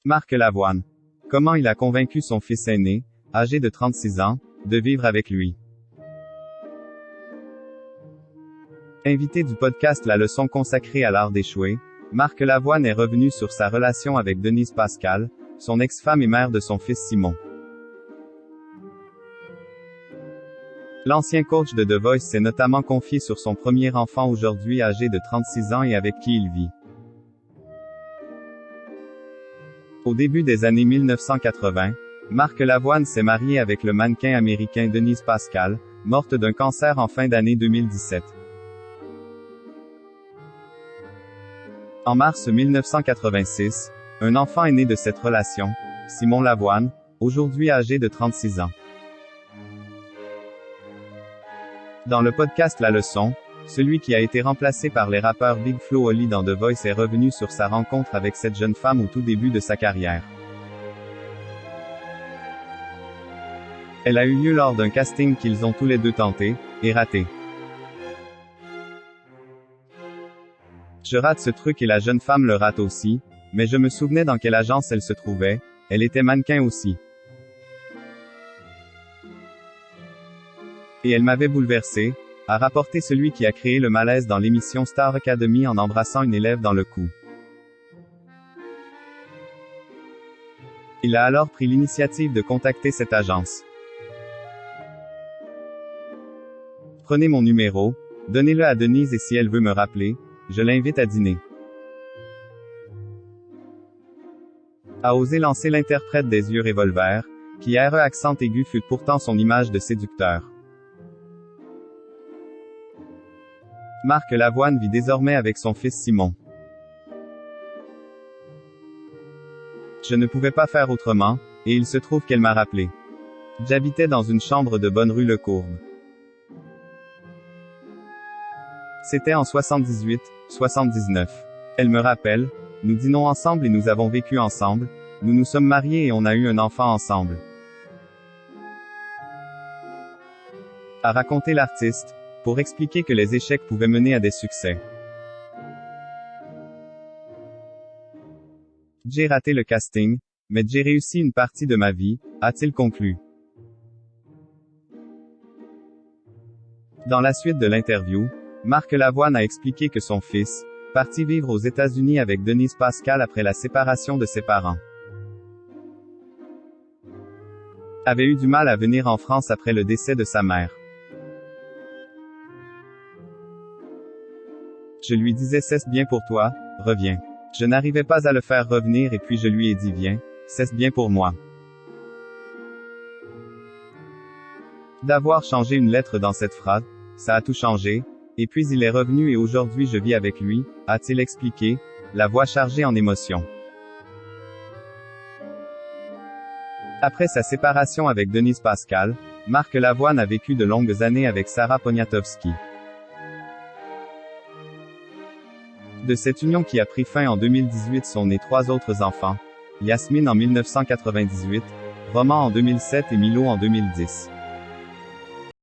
Marc Lavoine. Comment il a convaincu son fils aîné, âgé de 36 ans, de vivre avec lui. Invité du podcast La Leçon consacrée à l'art d'échouer, Marc Lavoine est revenu sur sa relation avec Denise Pascal, son ex-femme et mère de son fils Simon. L'ancien coach de The Voice s'est notamment confié sur son premier enfant aujourd'hui âgé de 36 ans et avec qui il vit. Au début des années 1980, Marc Lavoine s'est marié avec le mannequin américain Denise Pascal, morte d'un cancer en fin d'année 2017. En mars 1986, un enfant est né de cette relation, Simon Lavoine, aujourd'hui âgé de 36 ans. Dans le podcast La Leçon, celui qui a été remplacé par les rappeurs Big Flo Oli dans The Voice est revenu sur sa rencontre avec cette jeune femme au tout début de sa carrière. Elle a eu lieu lors d'un casting qu'ils ont tous les deux tenté, et raté. Je rate ce truc et la jeune femme le rate aussi, mais je me souvenais dans quelle agence elle se trouvait, elle était mannequin aussi. Et elle m'avait bouleversé, a rapporté celui qui a créé le malaise dans l'émission Star Academy en embrassant une élève dans le cou. Il a alors pris l'initiative de contacter cette agence. Prenez mon numéro, donnez-le à Denise et si elle veut me rappeler, je l'invite à dîner. A osé lancer l'interprète des yeux revolver, qui à accent aigu fut pourtant son image de séducteur. Marc Lavoine vit désormais avec son fils Simon. Je ne pouvais pas faire autrement, et il se trouve qu'elle m'a rappelé. J'habitais dans une chambre de bonne rue Le Courbe. C'était en 78-79. Elle me rappelle, nous dînons ensemble et nous avons vécu ensemble, nous nous sommes mariés et on a eu un enfant ensemble. A raconté l'artiste, pour expliquer que les échecs pouvaient mener à des succès. J'ai raté le casting, mais j'ai réussi une partie de ma vie, a-t-il conclu. Dans la suite de l'interview, Marc Lavoine a expliqué que son fils, parti vivre aux États-Unis avec Denise Pascal après la séparation de ses parents, avait eu du mal à venir en France après le décès de sa mère. Je lui disais c'est bien pour toi, reviens. Je n'arrivais pas à le faire revenir et puis je lui ai dit viens, c'est bien pour moi. D'avoir changé une lettre dans cette phrase, ça a tout changé, et puis il est revenu et aujourd'hui je vis avec lui, a-t-il expliqué, la voix chargée en émotion. Après sa séparation avec Denise Pascal, Marc Lavoine a vécu de longues années avec Sarah Poniatowski. De cette union qui a pris fin en 2018 sont nés 3 autres enfants, Yasmine en 1998, Roman en 2007 et Milo en 2010.